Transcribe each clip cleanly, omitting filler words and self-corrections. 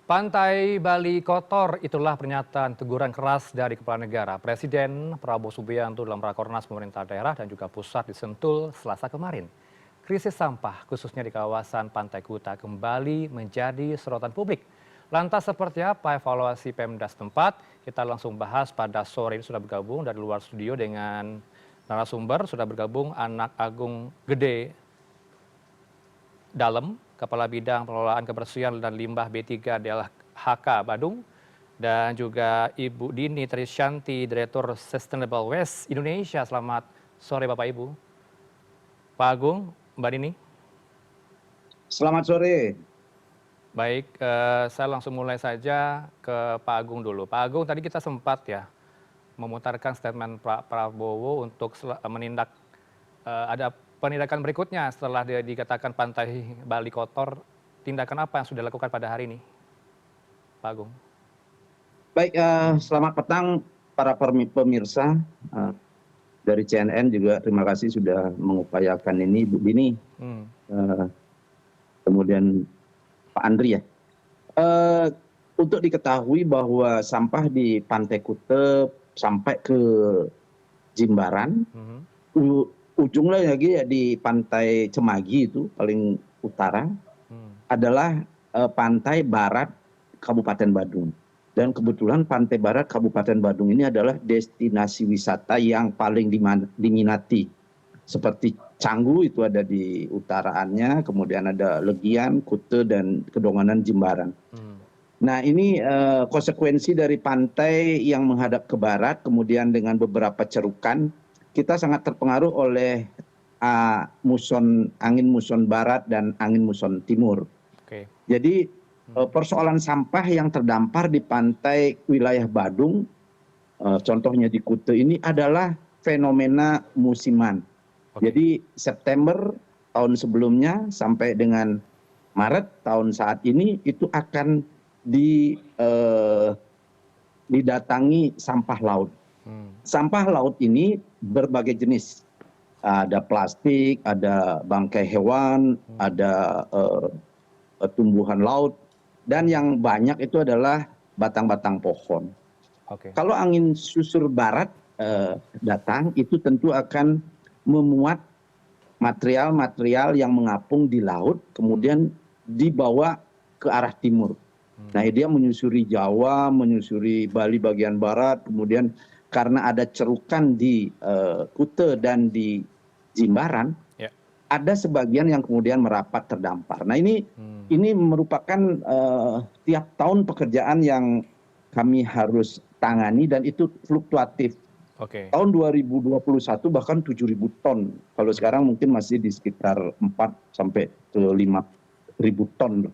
Pantai Bali kotor, itulah pernyataan teguran keras dari Kepala Negara. Presiden Prabowo Subianto dalam Rakornas pemerintah daerah dan juga pusat di Sentul Selasa kemarin. Krisis sampah, khususnya di kawasan Pantai Kuta, kembali menjadi sorotan publik. Lantas seperti apa evaluasi Pemda setempat? Kita langsung bahas pada sore ini sudah bergabung dari luar studio dengan narasumber. Sudah bergabung Anak Agung Gede Dalem, Kepala Bidang Pengelolaan Kebersihan dan Limbah B3 DLHK Badung, dan juga Ibu Dini Trisyanti, Direktur Sustainable Waste Indonesia. Selamat sore Bapak Ibu. Pak Agung, Mbak Dini. Selamat sore. Baik, saya langsung mulai saja ke Pak Agung dulu. Pak Agung, tadi kita sempat ya memutarkan statement Pak Prabowo untuk menindak ada penindakan berikutnya setelah dikatakan Pantai Bali kotor. Tindakan apa yang sudah dilakukan pada hari ini, Pak Agung? Baik, selamat petang para pemirsa dari CNN juga. Terima kasih sudah mengupayakan ini, Bu Dini. Kemudian Pak Andri ya. Untuk diketahui bahwa sampah di Pantai Kuta sampai ke Jimbaran, ujungnya lagi ya di Pantai Cemagi itu paling utara, adalah pantai barat Kabupaten Badung. Dan kebetulan Pantai Barat Kabupaten Badung ini adalah destinasi wisata yang paling diminati. Seperti Canggu itu ada di utaraannya, kemudian ada Legian, Kuta, dan Kedonganan Jimbaran. Nah ini konsekuensi dari pantai yang menghadap ke barat, kemudian dengan beberapa cerukan, kita sangat terpengaruh oleh angin muson barat dan angin muson timur. Jadi persoalan sampah yang terdampar di pantai wilayah Badung, contohnya di Kuta ini adalah fenomena musiman. Jadi September tahun sebelumnya sampai dengan Maret tahun saat ini itu akan didatangi sampah laut. Sampah laut ini berbagai jenis. Ada plastik, ada bangkai hewan, ada tumbuhan laut, dan yang banyak itu adalah batang-batang pohon. Kalau angin susur barat datang, itu tentu akan memuat material-material yang mengapung di laut, kemudian dibawa ke arah timur. Nah, dia menyusuri Jawa, menyusuri Bali bagian barat, kemudian karena ada cerukan di Kuta dan di Jimbaran, ada sebagian yang kemudian merapat terdampar. Nah, ini merupakan tiap tahun pekerjaan yang kami harus tangani dan itu fluktuatif. Tahun 2021 bahkan 7.000 ton. Kalau sekarang mungkin masih di sekitar 4 sampai ke 5.000 ton.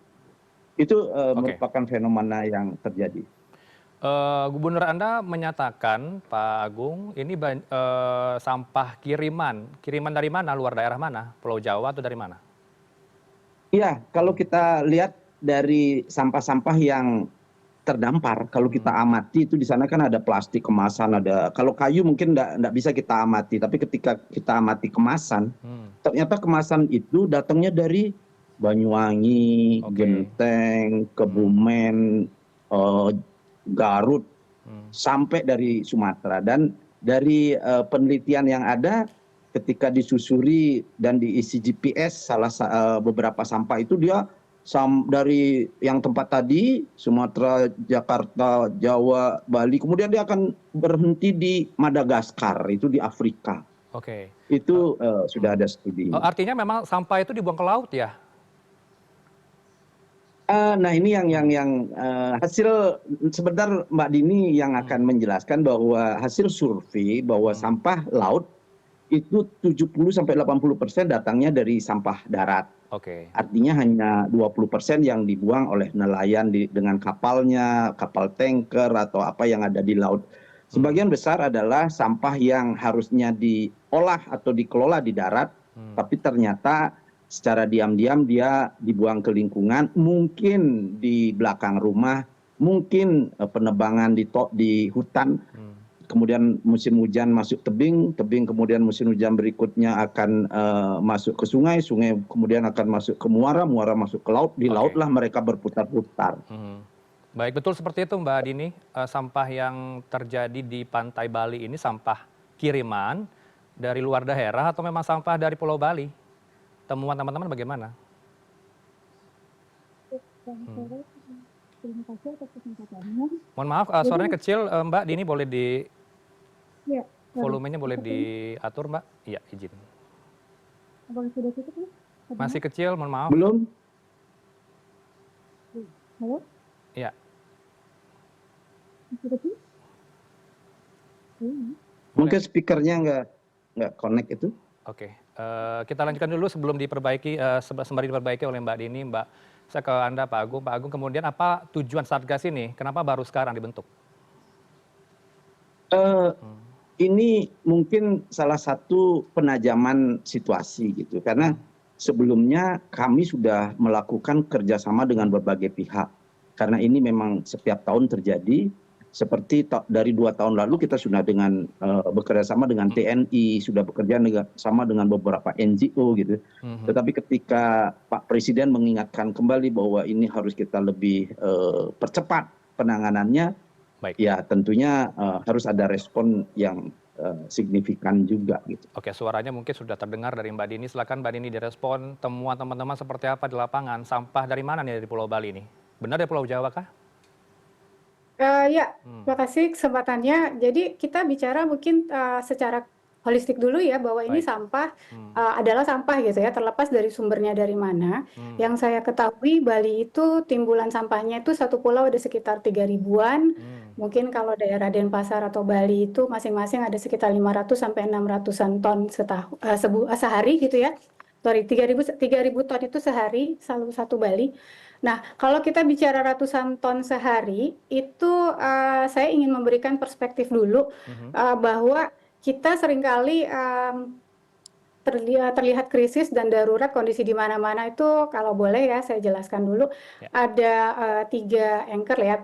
Itu merupakan fenomena yang terjadi. Gubernur Anda menyatakan, Pak Agung, ini sampah kiriman dari mana, luar daerah mana? Pulau Jawa atau dari mana? Iya, kalau kita lihat dari sampah-sampah yang terdampar, kalau kita amati itu di sana kan ada plastik kemasan, ada kalau kayu mungkin nggak bisa kita amati, tapi ketika kita amati kemasan, ternyata kemasan itu datangnya dari Banyuwangi, Genteng, Kebumen, Garut, sampai dari Sumatera. Dan dari penelitian yang ada, ketika disusuri dan diisi GPS beberapa sampah itu dia dari yang tempat tadi, Sumatera, Jakarta, Jawa, Bali, kemudian dia akan berhenti di Madagaskar, itu di Afrika. Itu sudah ada studi. Artinya memang sampah itu dibuang ke laut ya? Nah ini yang hasil sebentar Mbak Dini yang akan menjelaskan bahwa hasil survei bahwa sampah laut itu 70-80% datangnya dari sampah darat. Artinya hanya 20% yang dibuang oleh nelayan dengan kapalnya, kapal tanker atau apa yang ada di laut. Sebagian besar adalah sampah yang harusnya diolah atau dikelola di darat, tapi ternyata secara diam-diam dia dibuang ke lingkungan, mungkin di belakang rumah, mungkin penebangan di hutan, kemudian musim hujan masuk tebing, kemudian musim hujan berikutnya akan masuk ke sungai, sungai kemudian akan masuk ke muara, muara masuk ke laut, di laut lah mereka berputar-putar. Baik, betul seperti itu Mbak Dini. Sampah yang terjadi di pantai Bali ini sampah kiriman dari luar daerah atau memang sampah dari Pulau Bali? Temuan teman-teman bagaimana? Hmm. Terima kasih atas kesempatannya. Mohon maaf, Jadi, suaranya kecil, Mbak Dini boleh ya, sorry. volumenya boleh Sepertinya, diatur Mbak? Iya, izin. apakah sudah cukup ya? Masih kecil, mohon maaf. Belum? Halo? Iya, Masih kecil? Mungkin speakernya nggak connect itu. oke. Kita lanjutkan dulu sebelum diperbaiki, sembari diperbaiki oleh Mbak Dini. Mbak, saya ke Anda Pak Agung. Pak Agung, kemudian apa tujuan Satgas ini? Kenapa baru sekarang dibentuk? Eh, Hmm. ini mungkin salah satu penajaman situasi gitu, karena sebelumnya kami sudah melakukan kerjasama dengan berbagai pihak. Karena ini memang setiap tahun terjadi. Seperti dari 2 tahun lalu kita sudah bekerja sama dengan TNI, sudah bekerja sama dengan beberapa NGO gitu. Tetapi ketika Pak Presiden mengingatkan kembali bahwa ini harus kita lebih percepat penanganannya, Baik. ya tentunya harus ada respon yang signifikan juga gitu. Oke, suaranya mungkin sudah terdengar dari Mbak Dini. Silakan Mbak Dini direspon temuan teman-teman seperti apa di lapangan. Sampah dari mana nih dari Pulau Bali ini? Benar dari Pulau Jawa kah? Ya, terima kasih kesempatannya. Jadi kita bicara mungkin secara holistik dulu ya, bahwa ini Baik. sampah adalah sampah gitu ya, terlepas dari sumbernya dari mana. Yang saya ketahui Bali itu timbulan sampahnya itu satu pulau ada sekitar 3.000-an. Mungkin kalau daerah Denpasar atau Bali itu masing-masing ada sekitar 500 sampai 600-an ton sehari gitu ya. Sorry, 3.000 ton itu sehari, satu Bali. Nah, kalau kita bicara ratusan ton sehari, itu saya ingin memberikan perspektif dulu bahwa kita seringkali terlihat krisis dan darurat kondisi di mana-mana itu, kalau boleh ya saya jelaskan dulu. Ya. Ada 3 anchor ya,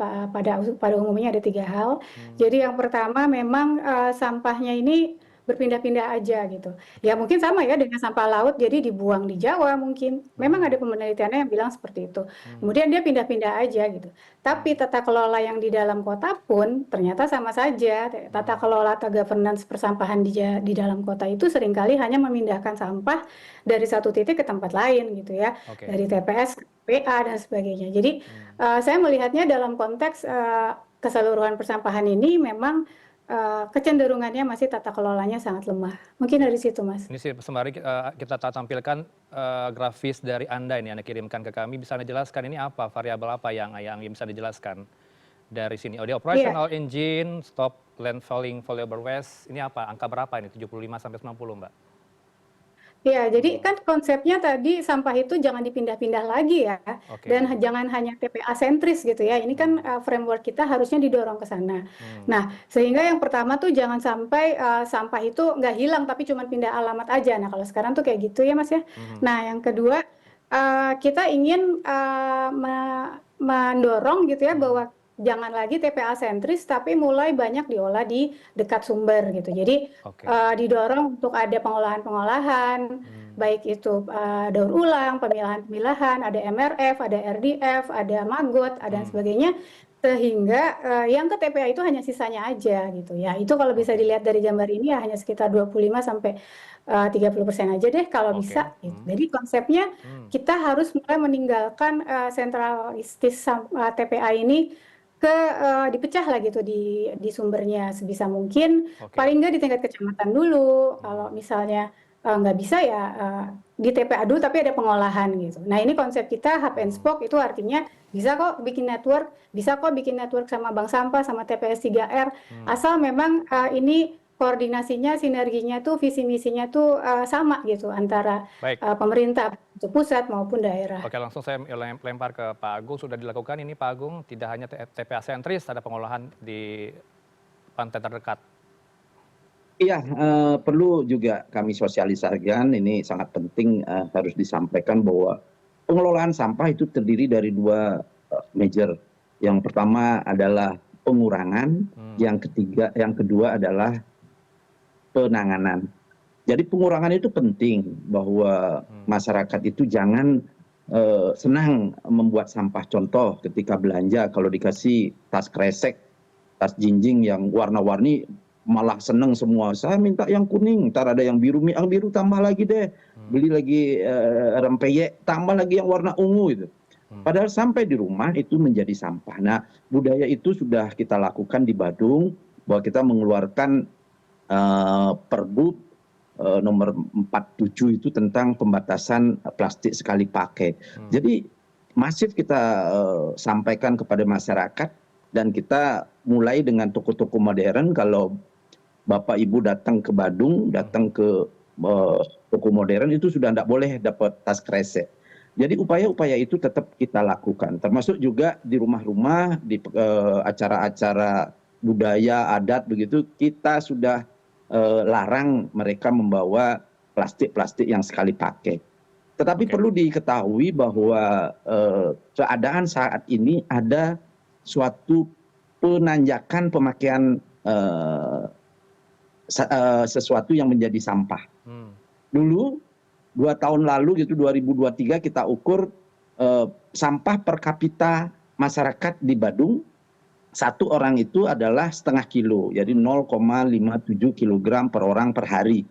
pada umumnya ada 3 hal. Jadi yang pertama memang sampahnya ini berpindah-pindah aja gitu. Ya mungkin sama ya dengan sampah laut, jadi dibuang di Jawa mungkin. Memang ada penelitiannya yang bilang seperti itu. Kemudian dia pindah-pindah aja gitu. Tapi tata kelola yang di dalam kota pun ternyata sama saja. Tata kelola atau governance persampahan di dalam kota itu seringkali hanya memindahkan sampah dari satu titik ke tempat lain gitu ya. Oke. Dari TPS ke PA dan sebagainya. Jadi saya melihatnya dalam konteks keseluruhan persampahan ini memang kecenderungannya masih tata kelolanya sangat lemah. Mungkin dari situ, Mas. Ini sih sembari kita tampilkan grafis dari Anda ini, Anda kirimkan ke kami. Bisa Anda jelaskan ini apa, variabel apa yang bisa dijelaskan dari sini? Oh, di operational engine, stop landfalling valuable waste, ini apa? Angka berapa ini? 75 sampai 90, Mbak? Ya, jadi kan konsepnya tadi sampah itu jangan dipindah-pindah lagi ya, dan jangan hanya TPA sentris gitu ya. Ini kan framework kita harusnya didorong ke sana. Nah, sehingga yang pertama tuh jangan sampai sampah itu nggak hilang tapi cuma pindah alamat aja. Nah, kalau sekarang tuh kayak gitu ya Mas ya. Nah, yang kedua kita ingin mendorong gitu ya bahwa jangan lagi TPA sentris tapi mulai banyak diolah di dekat sumber gitu. Jadi didorong untuk ada pengolahan-pengolahan, baik itu daur ulang, pemilahan-pemilahan, ada MRF, ada RDF, ada maggot, dan sebagainya, sehingga yang ke TPA itu hanya sisanya aja gitu ya. Itu kalau bisa dilihat dari gambar ini ya hanya sekitar 25 sampai 30% aja deh kalau bisa. Gitu. Jadi konsepnya kita harus mulai meninggalkan sentralistis TPA ini dipecah lah gitu di sumbernya sebisa mungkin, paling nggak di tingkat kecamatan dulu. Kalau misalnya nggak bisa ya di TPA dulu tapi ada pengolahan gitu. Nah ini konsep kita hub and spoke, itu artinya bisa kok bikin network sama bank sampah sama TPS 3R, asal memang ini koordinasinya, sinerginya tuh, visi misinya tuh sama gitu antara pemerintah pusat maupun daerah. Oke, langsung saya lempar ke Pak Agung. Sudah dilakukan ini Pak Agung, tidak hanya TPA sentris, ada pengolahan di pantai terdekat. Iya, perlu juga kami sosialisasikan, ini sangat penting harus disampaikan bahwa pengelolaan sampah itu terdiri dari 2 major. Yang pertama adalah pengurangan, yang kedua adalah penanganan. Jadi pengurangan itu penting, bahwa masyarakat itu jangan senang membuat sampah. Contoh ketika belanja kalau dikasih tas kresek, tas jinjing yang warna-warni malah seneng semua. Saya minta yang kuning, ntar ada yang biru, yang biru tambah lagi deh. Beli lagi rempeyek, tambah lagi yang warna ungu itu. Padahal sampai di rumah itu menjadi sampah. Nah, budaya itu sudah kita lakukan di Badung, bahwa kita mengeluarkan Pergub nomor 47 itu tentang pembatasan plastik sekali pakai. Jadi masif kita sampaikan kepada masyarakat, dan kita mulai dengan toko-toko modern. Kalau Bapak Ibu datang ke Badung, datang ke toko modern itu sudah tidak boleh dapat tas kresek. Jadi upaya-upaya itu tetap kita lakukan, termasuk juga di rumah-rumah, di acara-acara budaya adat begitu, kita sudah larang mereka membawa plastik-plastik yang sekali pakai. Tetapi perlu diketahui bahwa keadaan saat ini ada suatu penanjakan pemakaian sesuatu yang menjadi sampah. Dulu 2 tahun lalu gitu 2023 kita ukur sampah per kapita masyarakat di Badung, satu orang itu adalah setengah kilo, jadi 0,57 kilogram per orang per hari.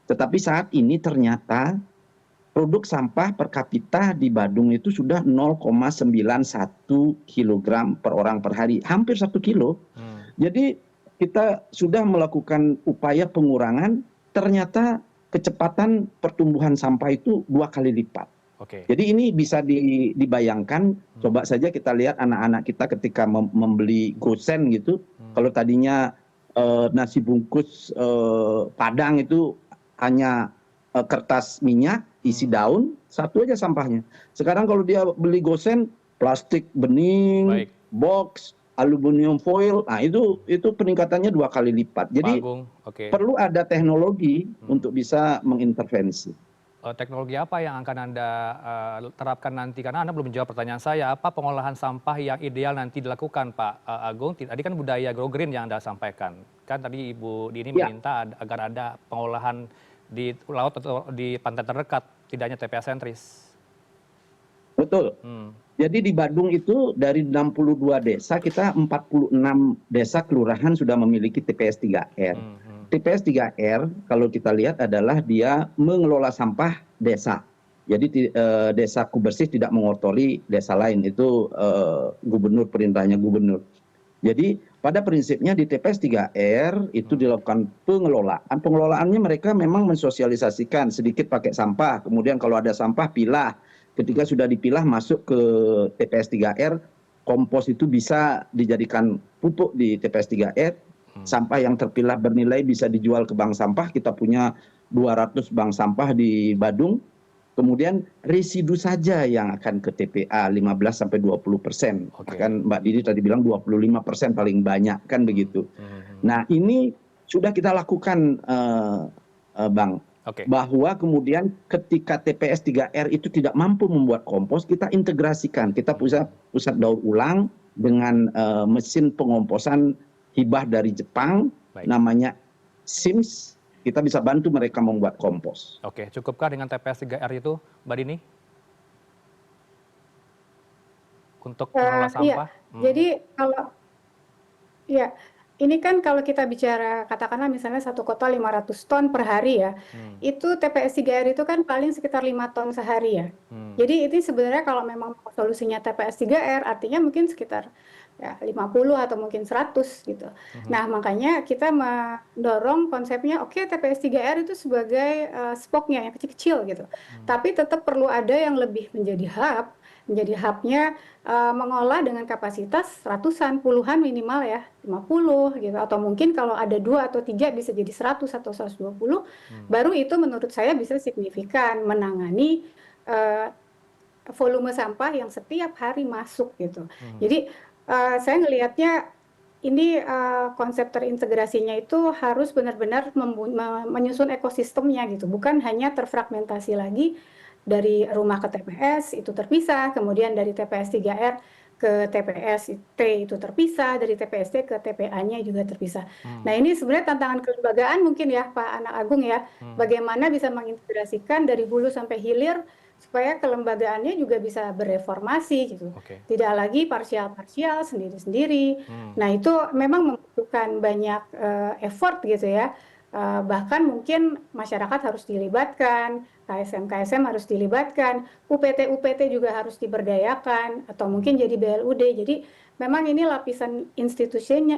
Tetapi saat ini ternyata produk sampah per kapita di Badung itu sudah 0,91 kilogram per orang per hari, hampir 1 kilo. Jadi kita sudah melakukan upaya pengurangan, ternyata kecepatan pertumbuhan sampah itu 2 kali lipat. Jadi ini bisa dibayangkan, coba saja kita lihat anak-anak kita ketika membeli gosen gitu, kalau tadinya nasi bungkus Padang itu hanya kertas minyak, isi daun, satu aja sampahnya. Sekarang kalau dia beli gosen, plastik bening, box, aluminium foil, nah itu peningkatannya 2 kali lipat. Jadi perlu ada teknologi untuk bisa mengintervensi. Teknologi apa yang akan Anda terapkan nanti? Karena Anda belum menjawab pertanyaan saya, apa pengolahan sampah yang ideal nanti dilakukan, Pak Agung? Tadi kan budaya Grow Green yang Anda sampaikan. Kan tadi Ibu Dini meminta agar ada pengolahan di laut atau di pantai terdekat, tidak hanya TPA sentris. Betul. Jadi di Badung itu dari 62 desa, kita 46 desa kelurahan sudah memiliki TPS 3R. TPS 3R kalau kita lihat adalah dia mengelola sampah desa. Jadi desaku bersih tidak mengotori desa lain, itu gubernur, perintahnya gubernur. Jadi pada prinsipnya di TPS 3R itu dilakukan pengelolaan. Pengelolaannya mereka memang mensosialisasikan sedikit pakai sampah, kemudian kalau ada sampah pilah. Ketika sudah dipilah masuk ke TPS 3R, kompos itu bisa dijadikan pupuk di TPS 3R. Sampah yang terpilah bernilai bisa dijual ke bank sampah. Kita punya 200 bank sampah di Badung. Kemudian residu saja yang akan ke TPA 15-20%. Bahkan Mbak Didi tadi bilang 25% paling banyak, kan begitu. Nah ini sudah kita lakukan, Bang. Bahwa kemudian ketika TPS 3R itu tidak mampu membuat kompos, kita integrasikan. Kita pusat daur ulang dengan mesin pengomposan hibah dari Jepang, namanya SIMS. Kita bisa bantu mereka membuat kompos. Cukupkah dengan TPS 3R itu, Mbak Dini? Untuk mengelola sampah? Iya. Jadi kalau ini kan kalau kita bicara katakanlah misalnya satu kota 500 ton per hari ya, itu TPS 3R itu kan paling sekitar 5 ton sehari ya. Jadi itu sebenarnya kalau memang solusinya TPS 3R artinya mungkin sekitar 50 atau mungkin 100 gitu. Nah makanya kita mendorong konsepnya TPS 3R itu sebagai spoknya yang kecil-kecil gitu. Tapi tetap perlu ada yang lebih menjadi hubnya mengolah dengan kapasitas ratusan, puluhan minimal ya, 50 gitu, atau mungkin kalau ada 2 atau 3 bisa jadi 100 atau 120, baru itu menurut saya bisa signifikan menangani volume sampah yang setiap hari masuk gitu. Jadi saya ngelihatnya ini konsep terintegrasinya itu harus benar-benar menyusun ekosistemnya gitu, bukan hanya terfragmentasi lagi. Dari rumah ke TPS itu terpisah, kemudian dari TPS 3R ke TPS T itu terpisah, dari TPS T ke TPA-nya juga terpisah. Nah ini sebenarnya tantangan kelembagaan mungkin ya Pak Anak Agung ya, bagaimana bisa mengintegrasikan dari hulu sampai hilir supaya kelembagaannya juga bisa bereformasi gitu. Tidak lagi parsial-parsial, sendiri-sendiri. Nah, itu memang membutuhkan banyak effort gitu ya. Bahkan mungkin masyarakat harus dilibatkan, KSM harus dilibatkan, UPT juga harus diberdayakan, atau mungkin jadi BLUD. Jadi memang ini lapisan institusinya,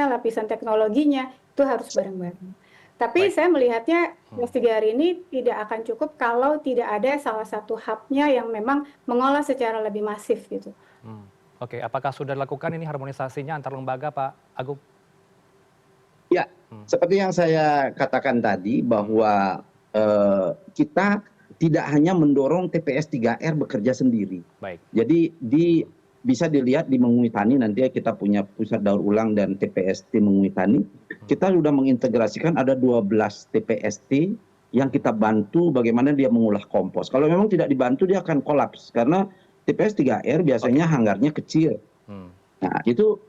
lapisan teknologinya, itu harus bareng-bareng. Tapi saya melihatnya S3 hari ini tidak akan cukup kalau tidak ada salah satu hub-nya yang memang mengolah secara lebih masif gitu. Oke, apakah sudah dilakukan ini harmonisasinya antar lembaga, Pak Agung? Ya, seperti yang saya katakan tadi bahwa kita tidak hanya mendorong TPS 3R bekerja sendiri. Jadi bisa dilihat di Menguitani, nanti kita punya pusat daur ulang dan TPST Menguitani. Kita sudah mengintegrasikan ada 12 TPST yang kita bantu bagaimana dia mengolah kompos. Kalau memang tidak dibantu dia akan kolaps karena TPS 3R biasanya hanggarnya kecil. Nah, itu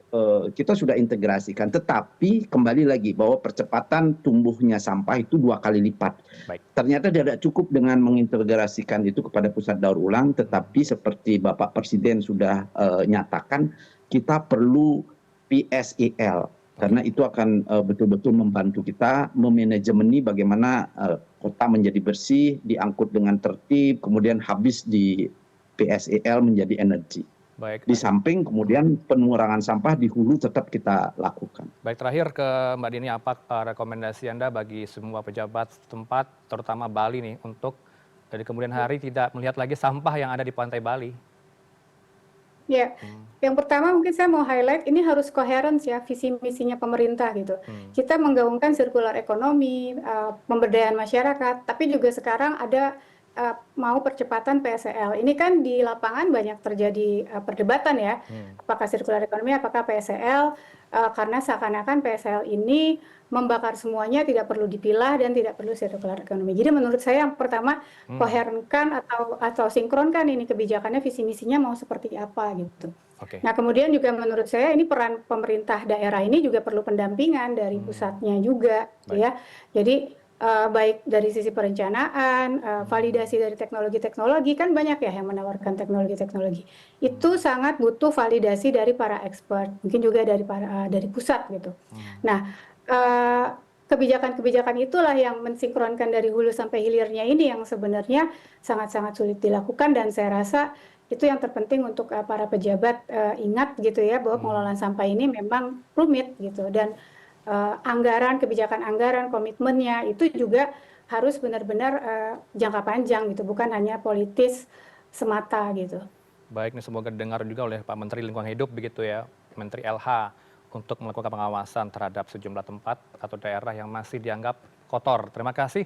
kita sudah integrasikan, tetapi kembali lagi bahwa percepatan tumbuhnya sampah itu 2 kali lipat. Ternyata tidak cukup dengan mengintegrasikan itu kepada pusat daur ulang, tetapi seperti Bapak Presiden sudah nyatakan, kita perlu PSEL, karena itu akan betul-betul membantu kita memanajemeni bagaimana kota menjadi bersih, diangkut dengan tertib, kemudian habis di PSEL menjadi energi. Di samping kemudian pengurangan sampah di hulu tetap kita lakukan. Baik, terakhir ke Mbak Dini, apa rekomendasi Anda bagi semua pejabat setempat, terutama Bali nih, untuk dari kemudian hari tidak melihat lagi sampah yang ada di pantai Bali? Ya, yang pertama mungkin saya mau highlight ini harus koheren ya visi misinya pemerintah gitu. Kita menggaungkan sirkular ekonomi, pemberdayaan masyarakat, tapi juga sekarang ada mau percepatan PSEL. Ini kan di lapangan banyak terjadi perdebatan ya, apakah sirkular ekonomi, apakah PSEL, karena seakan-akan PSEL ini membakar semuanya, tidak perlu dipilah dan tidak perlu sirkular ekonomi. Jadi menurut saya yang pertama koherenkan atau sinkronkan ini kebijakannya, visi misinya mau seperti apa gitu. Nah, kemudian juga menurut saya ini peran pemerintah daerah ini juga perlu pendampingan dari pusatnya juga, ya. Jadi baik dari sisi perencanaan, validasi dari teknologi-teknologi, kan banyak ya yang menawarkan teknologi-teknologi. Itu sangat butuh validasi dari para expert, mungkin juga dari pusat gitu. Nah, kebijakan-kebijakan itulah yang mensinkronkan dari hulu sampai hilirnya ini yang sebenarnya sangat-sangat sulit dilakukan, dan saya rasa itu yang terpenting untuk para pejabat ingat gitu ya, bahwa pengelolaan sampah ini memang rumit gitu, dan kebijakan anggaran, komitmennya itu juga harus benar-benar jangka panjang gitu, bukan hanya politis semata gitu. Baik, ini semoga didengar juga oleh Pak Menteri Lingkungan Hidup begitu ya, Menteri LH, untuk melakukan pengawasan terhadap sejumlah tempat atau daerah yang masih dianggap kotor. Terima kasih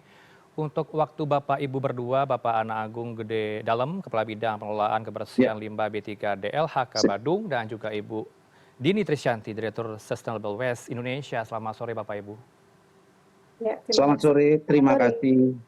untuk waktu Bapak Ibu berdua, Bapak Ana Agung Gede Dalem, Kepala Bidang Pengelolaan Kebersihan Limbah B3 DLHK Badung, dan juga Ibu Dini Trisyanti, Direktur Sustainable Waste Indonesia. Selamat sore Bapak Ibu. Selamat sore, terima kasih.